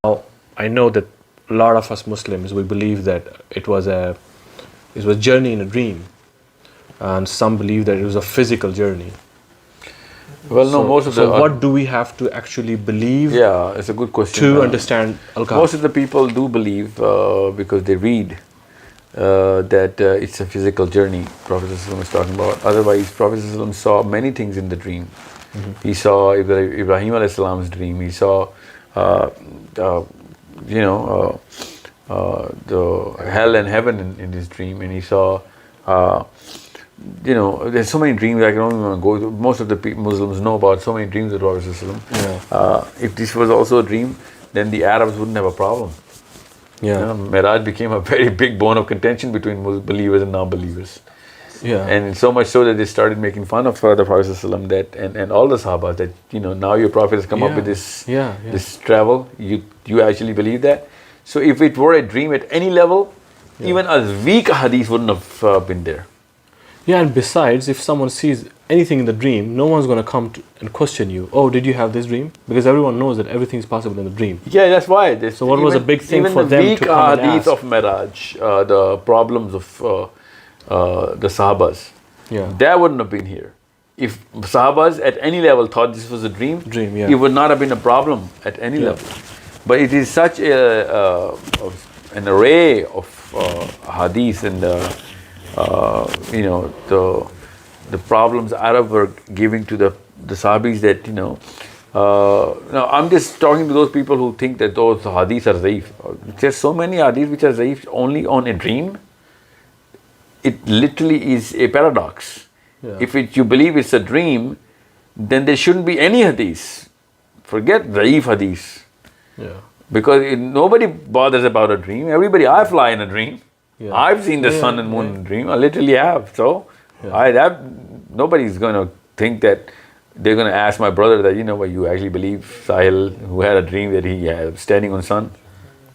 I know that a lot of us Muslims, we believe that it was journey in a dream, and some believe that it was a physical journey. Well, no, most of the... So what do we have to actually believe Yeah, it's a good question. to understand Al-Kahf? Most of the people do believe, because they read, that it's a physical journey Prophet ﷺ is talking about. Otherwise, Prophet ﷺ saw many things in the dream. He saw Ibrahim alayhi salam's dream. He saw, the hell and heaven in his dream, and he saw, there's so many dreams I can only even go. Most of the Muslims know about so many dreams of the Prophet ﷺ. If this was also a dream, then the Arabs wouldn't have a problem. Miraj became a very big bone of contention between believers and non-believers. And so much so that they started making fun of the Prophet ﷺ, that and all the Sahabas, that now your Prophet has come up with this this travel. You actually believe that? So if it were a dream at any level, even a weak hadith wouldn't have been there. Yeah, and besides, if someone sees anything in the dream, no one's going to come and question you. Oh, did you have this dream? Because everyone knows that everything is possible in the dream. Yeah, that's why. So what was a big thing for them to come and ask? Even the weak hadith of Miraj, the problems of the Sahabas, that wouldn't have been here. If Sahabas at any level thought this was a dream, it would not have been a problem at any level. But it is such an array of hadith and the problems Arab were giving to the Sahabis, that now I'm just talking to those people who think that those hadiths are zaif. There's so many hadiths which are zaif only on a dream. It literally is a paradox. If you believe it's a dream, then there shouldn't be any hadiths. Forget zaif hadiths. Because nobody bothers about a dream. I fly in a dream. I've seen the sun and moon in a dream. I literally have. So nobody's going to think that they're going to ask my brother that, you actually believe Sahil, who had a dream that he was standing on sun,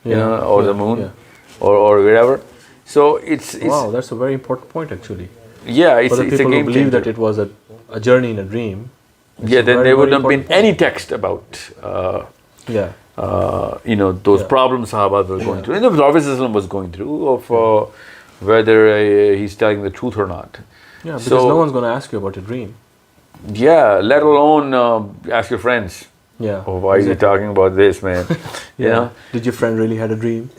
or the moon, or wherever. So it's wow, that's a very important point actually. Yeah, for the it's a people game who believe changer. that it was a journey in a dream. Then there wouldn't have been any text about those problems Sahabas were going through. And the Prophet ﷺ was going through of whether he's telling the truth or not. Yeah, because no one's going to ask you about your dream. Yeah, let alone ask your friends. Yeah. Oh, why are you talking about this, man? Did your friend really had a dream?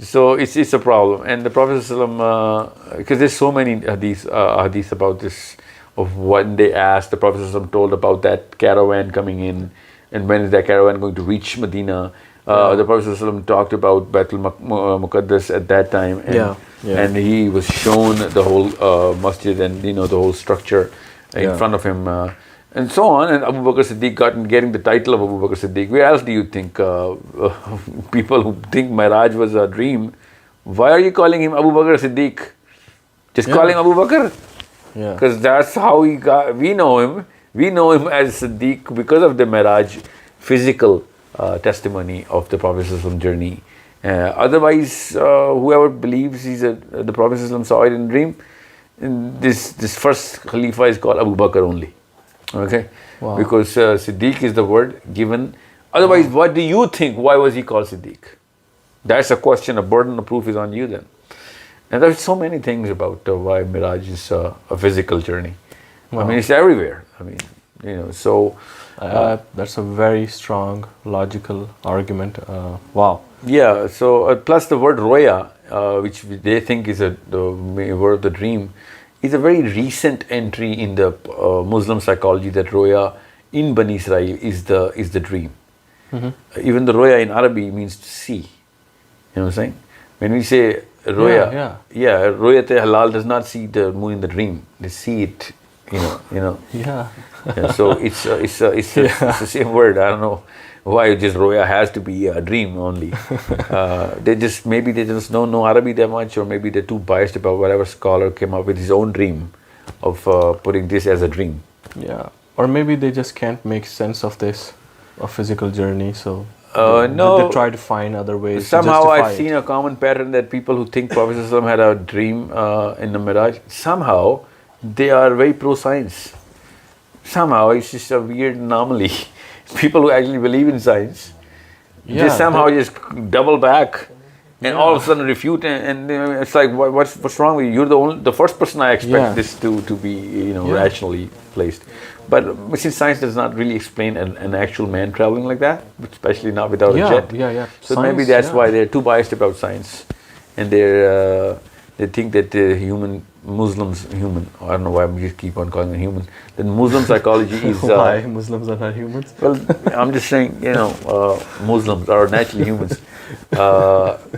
So it's a problem. And the Prophet ﷺ, because there's so many hadith about this, of when they asked, the Prophet ﷺ told about that caravan coming in, and when is that caravan going to reach Medina. The Prophet ﷺ talked about Baitul Muqaddas at that time, and he was shown the whole masjid and the whole structure in front of him, and so on. And Abu Bakr Siddiq getting the title of Abu Bakr Siddiq. Where else do you think people who think Miraj was a dream? Why are you calling him Abu Bakr Siddiq? Just call him Abu Bakr, because that's how he got. We know him. We know him as Siddiq because of the Miraj physical testimony of the Prophet ﷺ journey. Otherwise, whoever believes the Prophet ﷺ saw it in a dream, this first Khalifa is called Abu Bakr only. Okay? Wow. Because Siddiq is the word given. Otherwise, what do you think? Why was he called Siddiq? That's a question. A burden of proof is on you then. And there's so many things about why Miraj is a physical journey. Wow. I mean, it's everywhere. I mean, so... that's a very strong, logical argument. Wow. Yeah, so plus the word roya, which they think is the word of the dream, is a very recent entry in the Muslim psychology, that roya in Bani Israel is the dream. Even the roya in Arabic means to see. You know what I'm saying? When we say roya, roya te halal does not see the moon in the dream. They see it, so it's the same word. I don't know why just roya has to be a dream only. Maybe they just don't know Arabic that much, or maybe they're too biased about whatever scholar came up with his own dream of putting this as a dream. Yeah, or maybe they just can't make sense of this, a physical journey. So they try to find other ways. Somehow to justify I've seen a common pattern that people who think Prophet ﷺ had a dream in the Miraj, somehow they are very pro-science. Somehow it's just a weird anomaly. People who actually believe in science Yeah, They somehow just double back and all of a sudden refute, and it's like, what's wrong with you? You're the first person I expect Yeah. this to be, Yeah. rationally placed. But since science does not really explain an actual man traveling like that, especially not without a jet. Yeah. So maybe Science, that's yeah. why they're too biased about science, and they think that Muslims, I don't know why we just keep on calling them human. Then Muslim psychology is. Why Muslims are not humans? Well, I'm just saying, Muslims are naturally humans.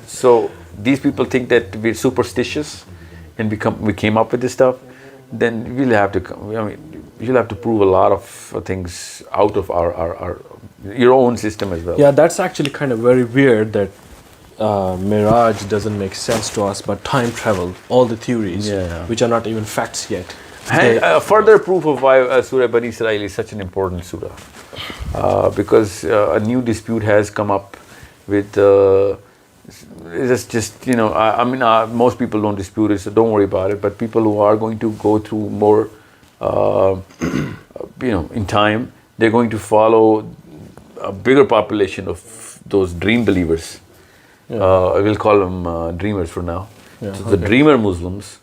So these people think that we're superstitious, and we came up with this stuff. Then we'll have to. You'll have to prove a lot of things out of your own system as well. Yeah, that's actually kind of very weird that Mirage doesn't make sense to us, but time travel, all the theories, which are not even facts yet. And further proof of why Surah Bani Israel is such an important surah. Because a new dispute has come up with, it's just, most people don't dispute it, so don't worry about it, but people who are going to go through more, in time, they're going to follow a bigger population of those dream believers. I will call them dreamers for now. Yeah, so the dreamer Muslims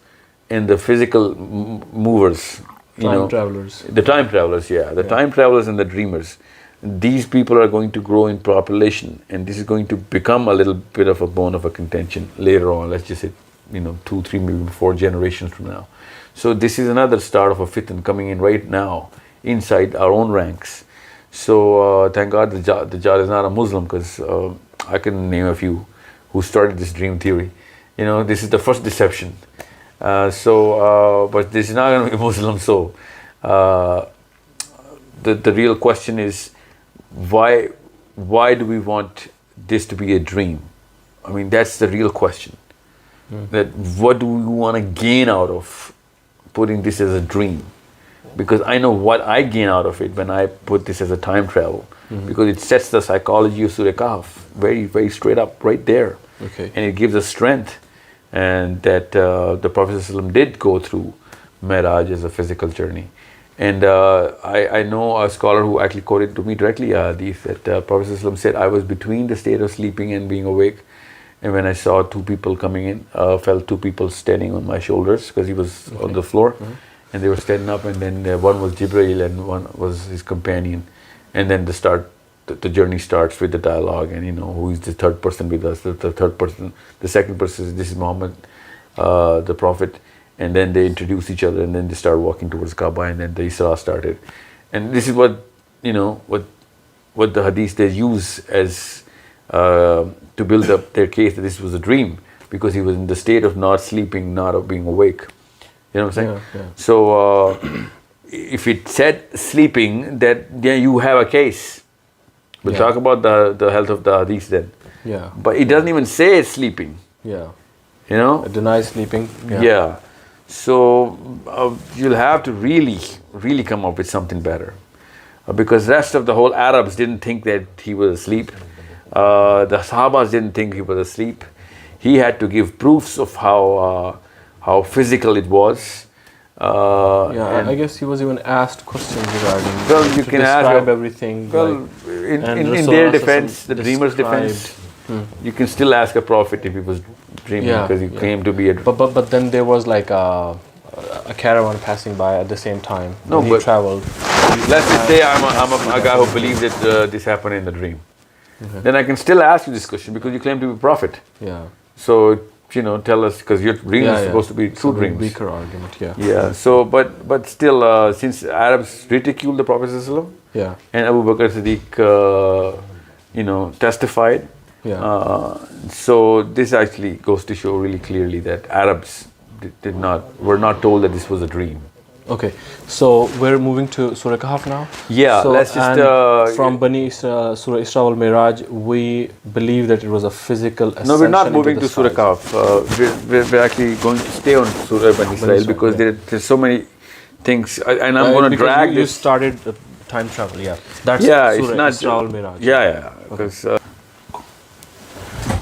and the physical movers, time travelers. The time travelers, time travelers and the dreamers. These people are going to grow in population, and this is going to become a little bit of a bone of a contention later on. Let's just say, 2, 3, maybe 4 generations from now. So this is another start of a fitna coming in right now inside our own ranks. So thank God the Dajjal is not a Muslim, because I can name a few who started this dream theory. This is the first deception. But this is not going to be Muslim. So the real question is, why do we want this to be a dream? I mean, that's the real question. That what do we want to gain out of putting this as a dream? Because I know what I gain out of it when I put this as a time travel. Because it sets the psychology of Surah Kahf very, very straight up right there. Okay. And it gives us strength. And that the Prophet ﷺ did go through Miraj as a physical journey. And I know a scholar who actually quoted to me directly a hadith that Prophet ﷺ said, I was between the state of sleeping and being awake. And when I saw 2 people coming in, felt 2 people standing on my shoulders, because he was on the floor. And they were standing up, and then one was Jibreel and one was his companion. And then the journey starts with the dialogue, and who is the third person with us, the second person, this is Muhammad, the Prophet. And then they introduce each other, and then they start walking towards Kaaba, and then the Isra started. And this is what the hadith they use as to build up their case that this was a dream, because he was in the state of not sleeping, not of being awake. You know what I'm saying? Yeah. So if it said sleeping, then you have a case. We'll talk about the health of the hadith then. Yeah. But it doesn't even say sleeping. Yeah. It denies sleeping. Yeah. So you'll have to really, really come up with something better. Because the rest of the whole Arabs didn't think that he was asleep. The Sahabas didn't think he was asleep. He had to give proofs of how physical it was. I guess he was even asked questions regarding. Well, you can describe everything. Well, in their defense, the dreamer's defense, you can still ask a prophet if he was dreaming, because he claimed to be a. But then there was like a caravan passing by at the same time. No, he but traveled. Let's just say I'm a guy who believes that this happened in the dream. Okay. Then I can still ask you this question, because you claim to be a prophet. Yeah. So tell us, because your dream is supposed to be true dreams. Weaker argument, Yeah. So, but still, since Arabs ridiculed the Prophet ﷺ, and Abu Bakr Siddiq, testified. So this actually goes to show really clearly that Arabs were not told that this was a dream. Okay, so we're moving to Surah Kahf now. Yeah, so, let's just from Bani Surah Isra wal Miraj, we believe that it was a physical ascension. No, we're not moving to Surah Kahf. We're actually going to stay on Surah Bani Israel, because there's so many things, and I'm going to drag you this. started time travel, That's Surah it's not Isra wal Miraj. Because.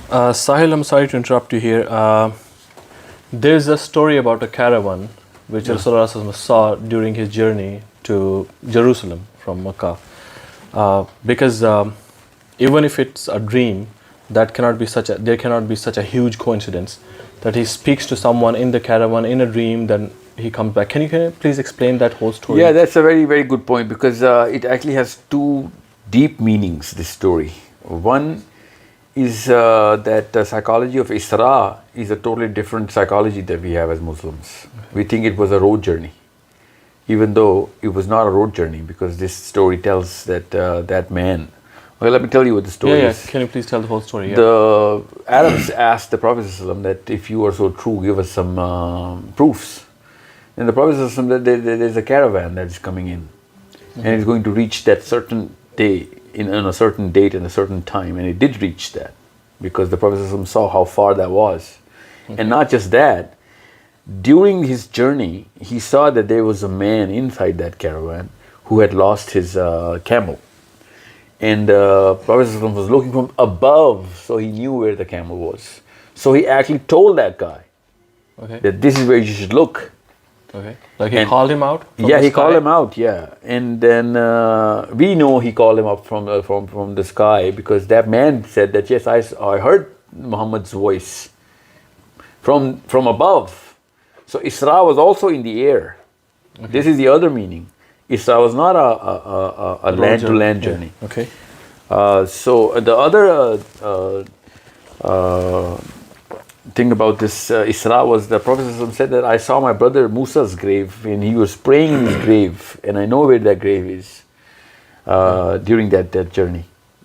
Sahil, I'm sorry to interrupt you here. There's a story about a caravan which Rasulullah saw during his journey to Jerusalem from Makkah. Because even if it's a dream, that cannot be such a there cannot be such a huge coincidence that he speaks to someone in the caravan in a dream, then he comes back. Can you please explain that whole story? Yeah, that's a very, very good point, because it actually has two deep meanings, this story. One is that the psychology of Isra is a totally different psychology that we have as Muslims. We think it was a road journey, even though it was not a road journey, because this story tells that that man. Well, let me tell you what the story is. Can you please tell the whole story? The Arabs asked the Prophet ﷺ that if you are so true, give us some proofs. And the Prophet ﷺ said there's a caravan that's coming in, and it's going to reach that certain day on a certain date and a certain time, and it did reach that, because the Prophet ﷺ saw how far that was. And not just that, during his journey, he saw that there was a man inside that caravan who had lost his camel. And Prophet ﷺ was looking from above, so he knew where the camel was. So he actually told that guy that this is where you should look. Okay. Like he called him out? Yeah, he called him out, yeah. And then we know he called him up from the sky, because that man said that, yes, I heard Muhammad's voice from above. So Isra was also in the air. Okay. This is the other meaning. Isra was not a land-to-land journey. Yeah. Okay. So the other thing about this Isra was the Prophet ﷺ said that I saw my brother Musa's grave, and he was praying in his grave, and I know where that grave is during that journey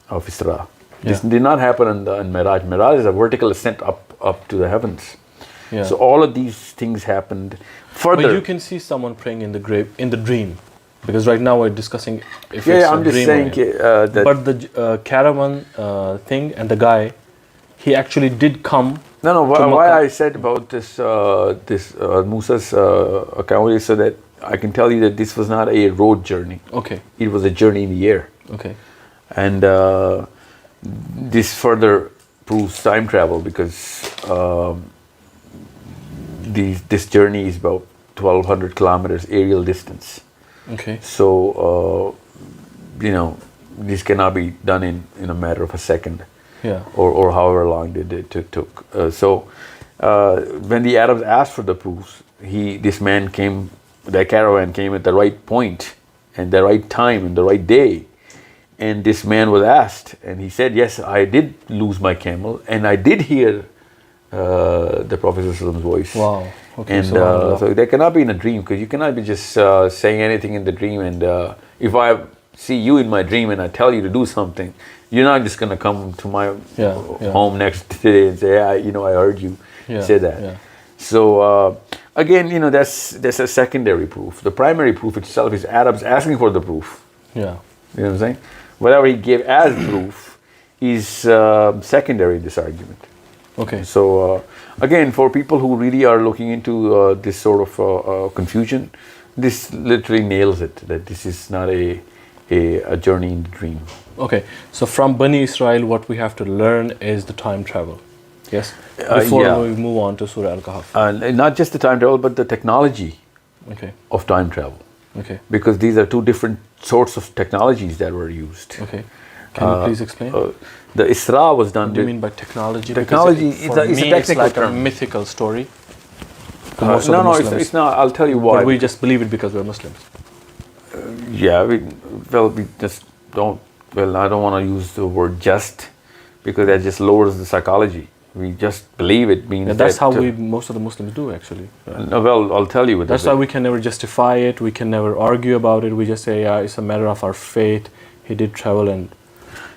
of Isra. This did not happen in Miraj. Miraj is a vertical ascent up to the heavens. Yeah. So all of these things happened further. But you can see someone praying in the grave in the dream, because right now we're discussing if it's I'm a just dream saying that. But the caravan thing and the guy, he actually did come. No. Why I said about this Musa's account is so that I can tell you that this was not a road journey. Okay. It was a journey in the air. Okay. And this further proves time travel, because this journey is about 1,200 kilometers aerial distance. Okay. So this cannot be done in a matter of a second. Yeah. Or however long it took. So when the Arabs asked for the proofs, that caravan came at the right point and the right time and the right day. And this man was asked, and he said, yes, I did lose my camel, and I did hear the Prophet's voice. Wow. Okay. And so that cannot be in a dream, because you cannot be just saying anything in the dream. And if I see you in my dream and I tell you to do something, you're not just going to come to my home next day and say, I heard you say that. Yeah. So again, that's a secondary proof. The primary proof itself is Arabs asking for the proof. Yeah. You know what I'm saying? Whatever he gave as proof is secondary in this argument. Okay. So again, for people who really are looking into this sort of confusion, this literally nails it, that this is not a journey in the dream. Okay, so from Bani Israel, what we have to learn is the time travel. Yes? Before we move on to Surah Al-Kahf. Not just the time travel, but the technology of time travel. Okay. Because these are two different sorts of technologies that were used. Okay. Can you please explain? The Isra was done. What do you mean by technology? Technology, it's a technical it's like term. A mythical story. No, it's not. I'll tell you why. But we just believe it because we're Muslims. We just don't. Well, I don't want to use the word just, because that just lowers the psychology. We just believe it means that's how most of the Muslims do, actually. Well, I'll tell you. That's why we can never justify it. We can never argue about it. We just say, it's a matter of our faith. He did travel and...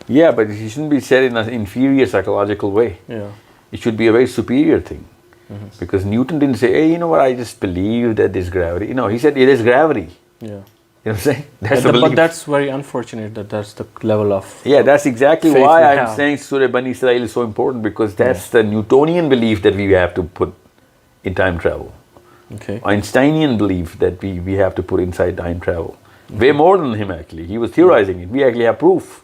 Yeah, but it shouldn't be said in an inferior psychological way. Yeah. It should be a very superior thing. Mm-hmm. Because Newton didn't say, hey, you know what, I just believe that there's gravity. No, he said it is gravity. Yeah. You know what I'm saying? But that's very unfortunate that that's the level of... Yeah, that's exactly why I'm saying Surah Bani Israel is so important, because that's the Newtonian belief that we have to put in time travel. Okay. Einsteinian belief that we have to put inside time travel. Way more than him, actually. He was theorizing it. We actually have proof.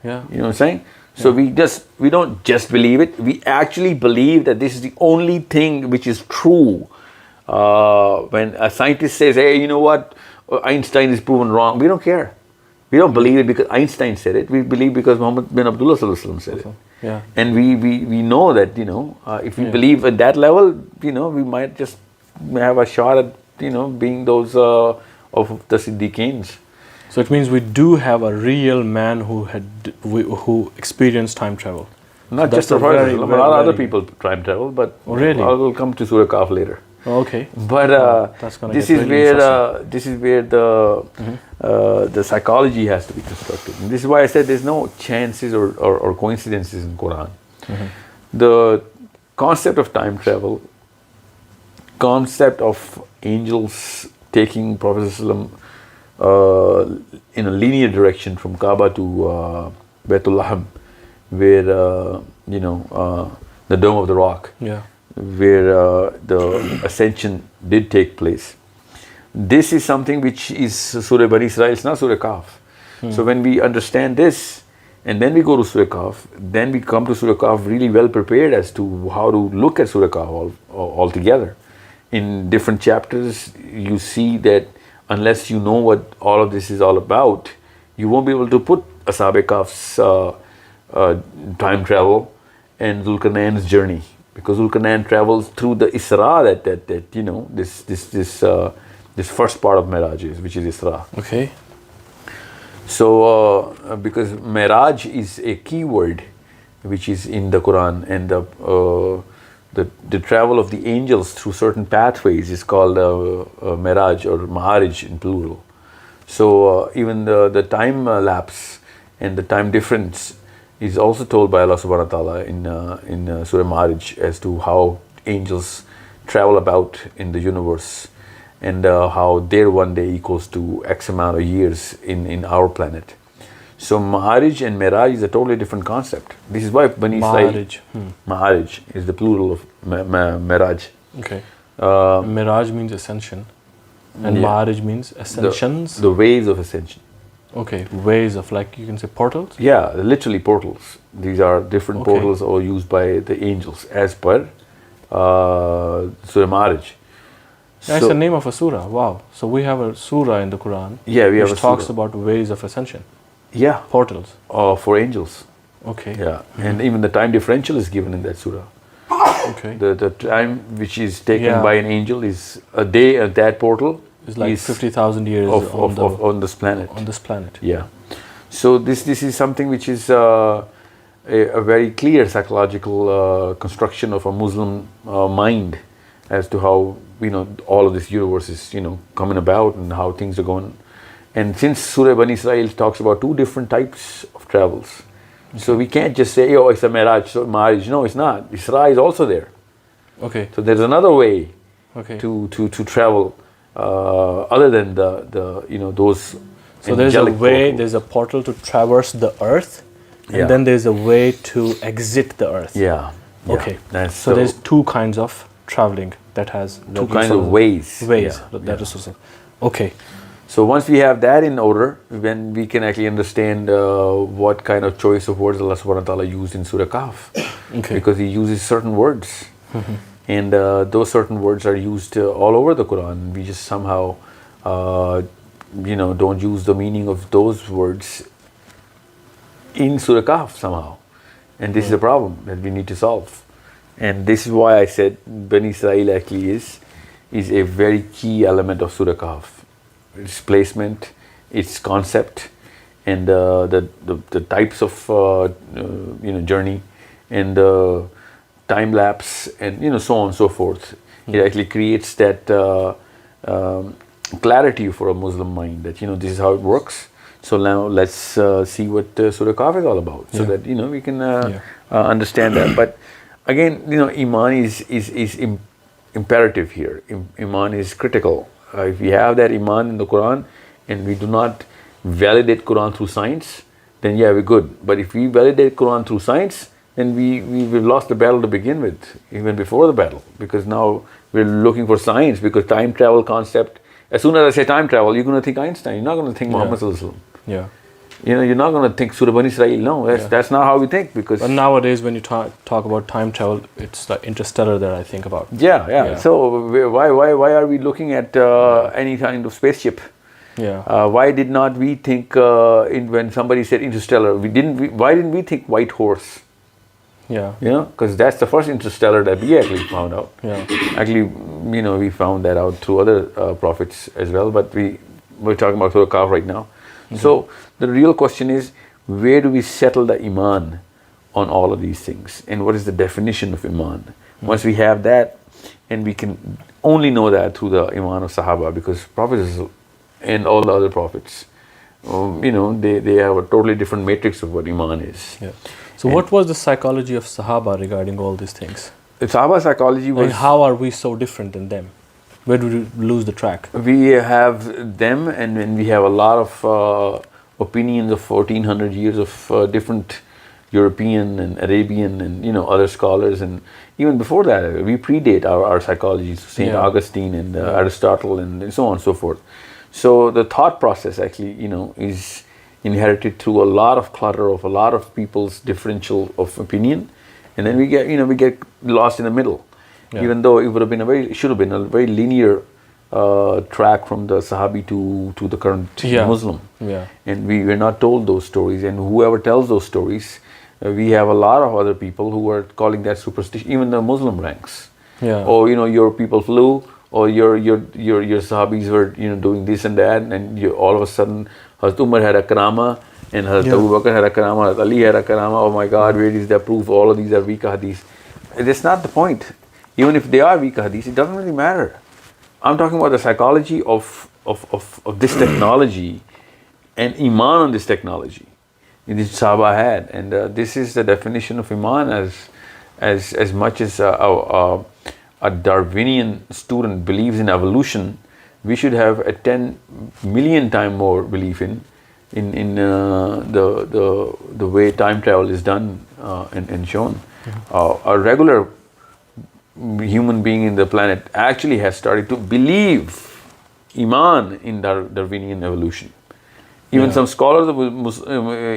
Yeah. You know what I'm saying? So we don't just believe it. We actually believe that this is the only thing which is true. When a scientist says, hey, you know what? Einstein is proven wrong. We don't care. We don't believe it because Einstein said it. We believe because Muhammad bin Abdullah Sallallahu Alaihi Wasallam said it. Yeah. And we know that, if we believe at that level, we might just have a shot at, being those of the Siddiqeens. So it means we do have a real man who experienced time travel. Not So just that's the a Prophet, very, a very, lot of other very- people time travel, but Oh, really? I will come to Surah Kahf later. Okay. But That's gonna this get is really where interesting. this is where the psychology has to be constructed. And this is why I said there's no chances or coincidences in Quran. The concept of time travel, concept of angels taking Prophet ﷺ, in a linear direction from Kaaba to Baitul Laham, where the Dome of the Rock, Yeah. where the ascension did take place. This is something which is Surah Bani Israel, it's not Surah Kahf. So when we understand this, and then we go to Surah Kahf, then we come to Surah Kahf really well prepared as to how to look at Surah Kahf altogether. In different chapters, you see that unless you know what all of this is all about, you won't be able to put Ashab Kahf's time travel and Zulkarnain's journey, because Zulkarnain travels through the Isra this first part of Miraj is, which is Isra. Okay. So because Miraj is a key word which is in the Quran, and the travel of the angels through certain pathways is called Miraj or Ma'arij in plural. So even the time lapse and the time difference is also told by Allah subhanahu wa ta'ala in Surah Ma'arij as to how angels travel about in the universe, and how their one day equals to X amount of years in our planet. So Ma'arij and Miraj is a totally different concept. This is why Bani Israel, Ma'arij. Ma'arij is the plural of Miraj. Okay. Miraj means ascension, and Yeah. Ma'arij means ascensions. The ways of ascension. Okay, ways of, like, you can say portals. Yeah, literally portals. These are different Okay. portals all used by the angels as per Surah Ma'arij. Yeah, it's the name of a surah. Wow. So we have a surah in the Quran. Yeah, we have which a talks surah. about ways of ascension, Yeah, portals. for angels. Okay. Yeah, and even the time differential is given in that surah. Okay. The time which is taken Yeah. by an angel is a day at that portal It's like 50,000 years on this planet. on this planet. Yeah. So this is something which is a very clear psychological construction of a Muslim mind as to how all of this universe is coming about and how things are going. And since Surah Bani Israel talks about two different types of travels, so we can't just say, oh, it's a Miraj, so Ma'arij. No, it's not. Isra is also there. Okay. So there's another way Okay. to travel other than those. So there's a angelic way, portals. there's a portal to traverse the earth, and Yeah. then there's a way to exit the earth. Yeah. Okay. That's So there's two kinds of traveling that has two kinds of ways. Ways. Yeah, That is also. Okay. So once we have that in order, then we can actually understand what kind of choice of words Allah subhanahu wa ta'ala used in Surah Kahf. Okay. Because He uses certain words. And those certain words are used all over the Quran. We just somehow, don't use the meaning of those words in Surah Kahf somehow. And this is a problem that we need to solve. And this is why I said Bani Israel actually is a very key element of Surah Kahf. Its placement, its concept, and the types of journey, and time lapse, and so on and so forth. It actually creates that clarity for a Muslim mind that this is how it works. So now let's see what Surah Kahf is all about, so that we can understand that. But again, Iman is imperative here. Iman is critical. If we have that Iman in the Quran and we do not validate Quran through science, then we're good. But if we validate Quran through science, then we've lost the battle to begin with, even before the battle, because now we're looking for science, because time travel concept, as soon as I say time travel, you're going to think Einstein, you're not going to think Muhammad Sallallahu Alaihi Wasallam. Yeah. You're not going to think Surah Bani Israel. No, that's not how we think, because But nowadays, when you talk about time travel, it's the interstellar that I think about. yeah. So why are we looking at any kind of spaceship Yeah. Why did not we think when somebody said interstellar? Why didn't we think white horse? Yeah. Because that's the first interstellar that we actually found out. Yeah. Actually, we found that out through other prophets as well, but we're talking about Surah Kahf right now. So the real question is, where do we settle the iman on all of these things, and what is the definition of iman? Once we have that, and we can only know that through the iman of Sahaba, because prophets and all the other prophets, they have a totally different matrix of what iman is. Yeah. So what was the psychology of Sahaba regarding all these things? The Sahaba psychology was... And how are we so different than them? Where do we lose the track? We have them, and then we have a lot of opinions of 1400 years of different European and Arabian and other scholars, and even before that we predate our psychology, Saint Augustine and Aristotle and so on and so forth. So the thought process actually is inherited through a lot of clutter of a lot of people's differential of opinion, and then we get lost in the middle. Even though it should have been a very linear track from the Sahabi to the current Muslim. And we were not told those stories, and whoever tells those stories, we have a lot of other people who are calling that superstition, even the Muslim ranks. Or your people flew, or your Sahabis were doing this and that, and all of a sudden Hazrat Umar had a karama, and Hazrat Abu Bakr had a karama, Hazrat Ali had a karama. Oh my God, where is the proof? All of these are weak hadith. That's not the point. Even if they are weak hadith, it doesn't really matter. I'm talking about the psychology of this technology and iman on this technology. This Sahaba had, and this is the definition of iman. As much as a Darwinian student believes in evolution, we should have a 10 million time more belief in the way time travel is done and shown. A regular human being in the planet actually has started to believe iman in Darwinian evolution. Even some scholars of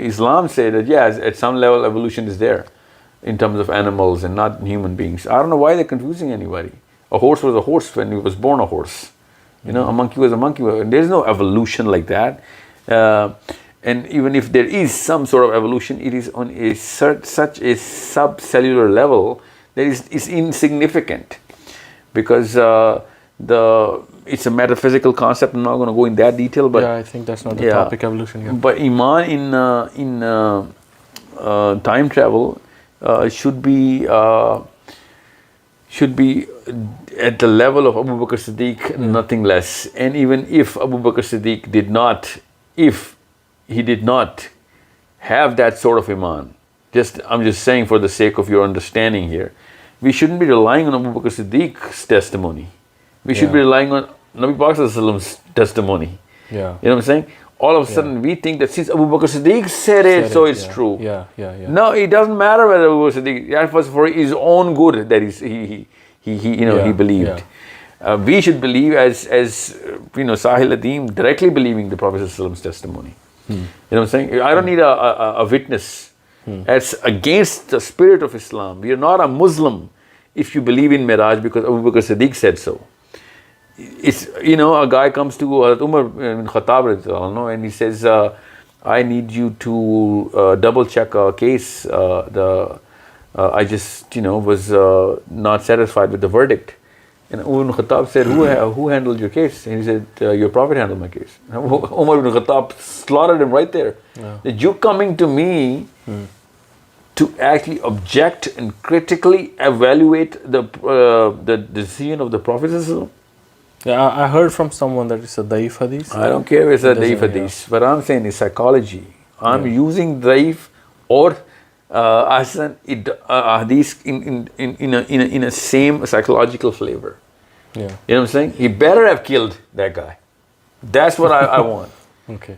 Islam say that at some level evolution is there in terms of animals and not human beings. I don't know why they're confusing anybody. A horse was a horse when he was born a horse. A monkey was a monkey. There's no evolution like that. And even if there is some sort of evolution, it is on such a subcellular level that is insignificant, because it's a metaphysical concept. I'm not going to go in that detail, but I think that's not the topic, evolution here. But iman in time travel should be at the level of Abu Bakr Siddiq, nothing less. And even if Abu Bakr Siddiq did not have that sort of iman, I'm just saying for the sake of your understanding here, we shouldn't be relying on Abu Bakr Siddiq's testimony. We should be relying on Nabi Pak's testimony. You know what I'm saying? All of a sudden we think that since Abu Bakr Siddiq said it, so it's true. No, it doesn't matter whether Abu Bakr Siddiq, that was for his own good that he believed. We should believe as Sahil Adim directly believing the Prophet's testimony. You know what I'm saying? I don't need a witness. That's against the spirit of Islam. We are not a Muslim if you believe in Miraj because Abu Bakr Siddiq said so. It's, a guy comes to Umar bin Khattab and he says, I need you to double check a case. I just, was not satisfied with the verdict. And Umar bin Khattab said, who handled your case? And he said, your Prophet handled my case. And Umar bin Khattab slaughtered him right there. That you coming to me to actually object and critically evaluate the decision of the Prophet. I heard from someone that it's a daif hadith. I don't care if it's a daif hadith, but I'm saying it's psychology. I'm using daif or ahsan hadith in a same psychological flavor. You know what I'm saying? He better have killed that guy. That's what I want.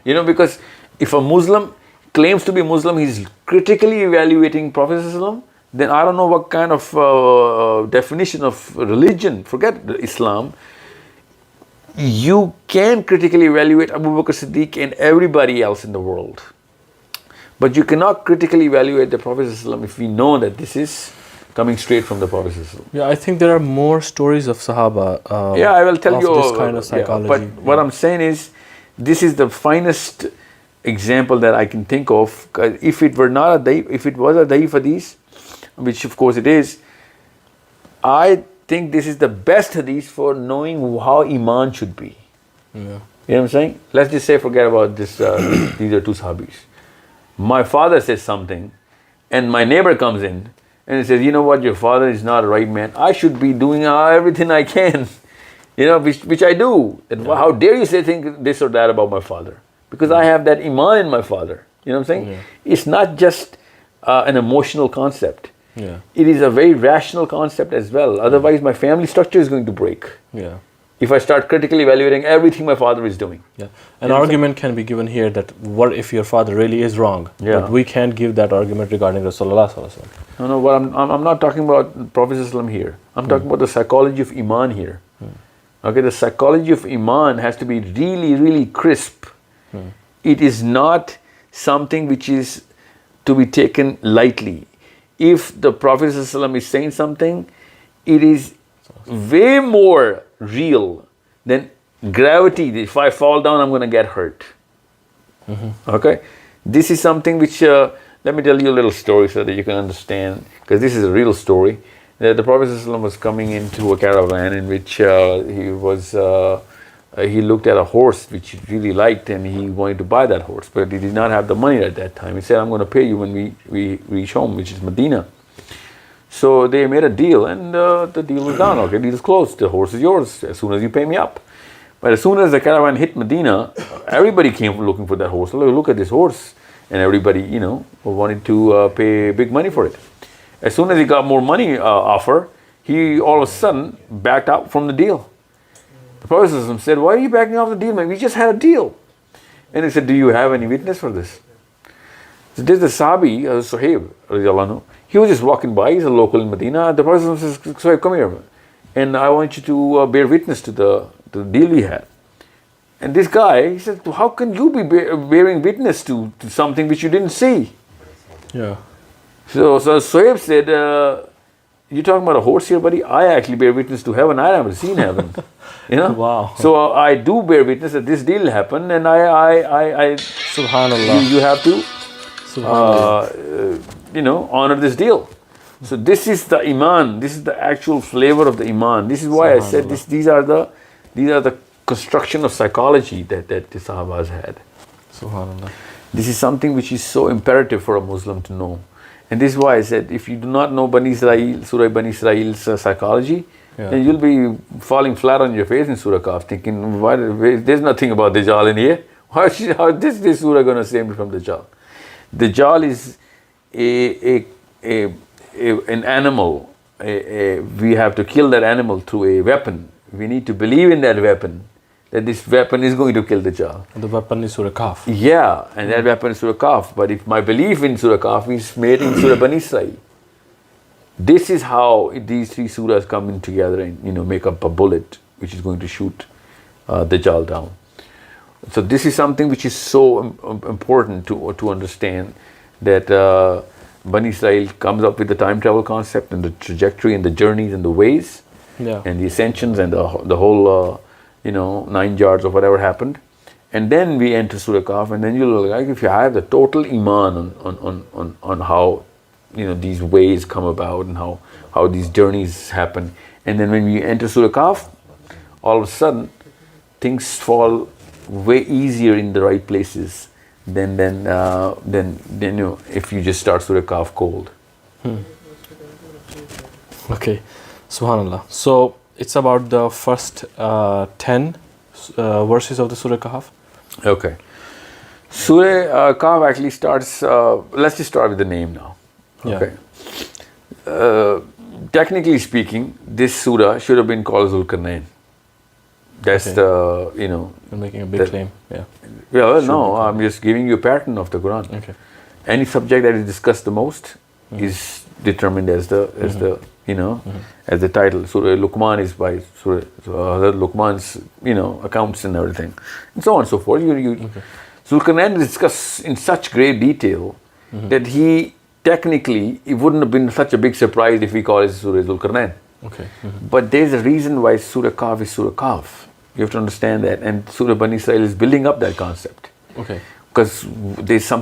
Because if a Muslim claims to be Muslim, he's critically evaluating Prophet, then I don't know what kind of definition of religion, forget Islam. You can critically evaluate Abu Bakr Siddiq and everybody else in the world. But you cannot critically evaluate the Prophet if we know that this is coming straight from the Prophet. I think there are more stories of Sahaba. I will tell you this kind of psychology. But what I'm saying is, this is the finest example that I can think of. If it were not a daif, if it was a daif hadith, which of course it is, I think this is the best hadith for knowing how iman should be. Yeah. You know what I'm saying? Let's just say, forget about this. These are two sahabis. My father says something, and my neighbor comes in and he says, "You know what? Your father is not a right man. I should be doing everything I can." You know, which I do. And how dare you think this or that about my father? Because I have that iman in my father. You know what I'm saying? Yeah. It's not just an emotional concept. Yeah. It is a very rational concept as well. Otherwise, my family structure is going to break. Yeah. If I start critically evaluating everything my father is doing. Yeah. An argument can be given here that what if your father really is wrong? Yeah. But we can't give that argument regarding Rasulullah sallallahu alaihi wasallam. No, what I'm not talking about Prophet ﷺ here. I'm talking about the psychology of iman here. Okay, the psychology of iman has to be really, really crisp. It is not something which is to be taken lightly. If the Prophet ﷺ is saying something, it is way more real than gravity. If I fall down, I'm going to get hurt. Okay, this is something which. Let me tell you a little story so that you can understand, because this is a real story. The Prophet ﷺ was coming into a caravan in which he looked at a horse which he really liked, and he wanted to buy that horse, but he did not have the money at that time. He said, "I'm going to pay you when we reach home," which is Medina. So they made a deal, and the deal was done. Okay, deal is closed. The horse is yours as soon as you pay me up. But as soon as the caravan hit Medina, everybody came looking for that horse. Look at this horse. And everybody, wanted to pay big money for it. As soon as he got more money offer, he all of a sudden backed out from the deal. The Prophet said, "Why are you backing off the deal, man? We just had a deal." And he said, "Do you have any witness for this?" So there's the Sahabi, Suhaib, radiallahu anhu. He was just walking by. He's a local in Medina. The Prophet says, "Suhaib, come here, and I want you to bear witness to the deal we had." And this guy, he said, "How can you be bearing witness to something which you didn't see?" Yeah. So Sohaib said, "You're talking about a horse here, buddy? I actually bear witness to heaven. I haven't seen heaven." Wow. So I do bear witness that this deal happened, and I Subhanallah. you have to, Subhanallah. honor this deal. So this is the iman. This is the actual flavor of the iman. This is why I said this. These are the construction of psychology that the Sahabas had. Subhanallah. This is something which is so imperative for a Muslim to know. And this is why I said, if you do not know Surah Bani Israel's psychology, then you'll be falling flat on your face in Surah Kahf, thinking, there's nothing about Dajjal in here. How is this surah going to save me from Dajjal? Dajjal is an animal. We have to kill that animal through a weapon. We need to believe in that weapon, that this weapon is going to kill Dajjal. The weapon is Surah Kahf. Yeah, and that weapon is Surah Kahf. But if my belief in Surah Kahf is made in Surah Bani Israel, this is how these three surahs come in together and make up a bullet which is going to shoot Dajjal down. So this is something which is so important to understand, that Bani Israel comes up with the time travel concept and the trajectory and the journeys and the ways. Yeah. And the ascensions and the whole, 9 yards of whatever happened. And then we enter Surah Kahf, and then you'll like, if you have the total iman on how, these ways come about and how these journeys happen. And then when we enter Surah Kahf, all of a sudden, things fall way easier in the right places than if you just start Surah Kahf cold. Okay. Subhanallah. So it's about the first 10 verses of the Surah Kahf. Okay. Surah Kahf actually starts, let's just start with the name now. Yeah. Okay. Technically speaking, this surah should have been called Zulkarnain. That's Okay. You're making a big claim. Yeah. Well, no, I'm just giving you a pattern of the Quran. Okay. Any subject that is discussed the most is determined as the as the title. Surah Luqman is by Surah Luqman's accounts and everything, and so on and so forth. Zulkarnain is discussed in such great detail that it wouldn't have been such a big surprise if we call it Surah Zulkarnain. Okay. But there's a reason why Surah Kahf is Surah Kahf. You have to understand that. And Surah Bani Israel is building up that concept. Okay. Because there's something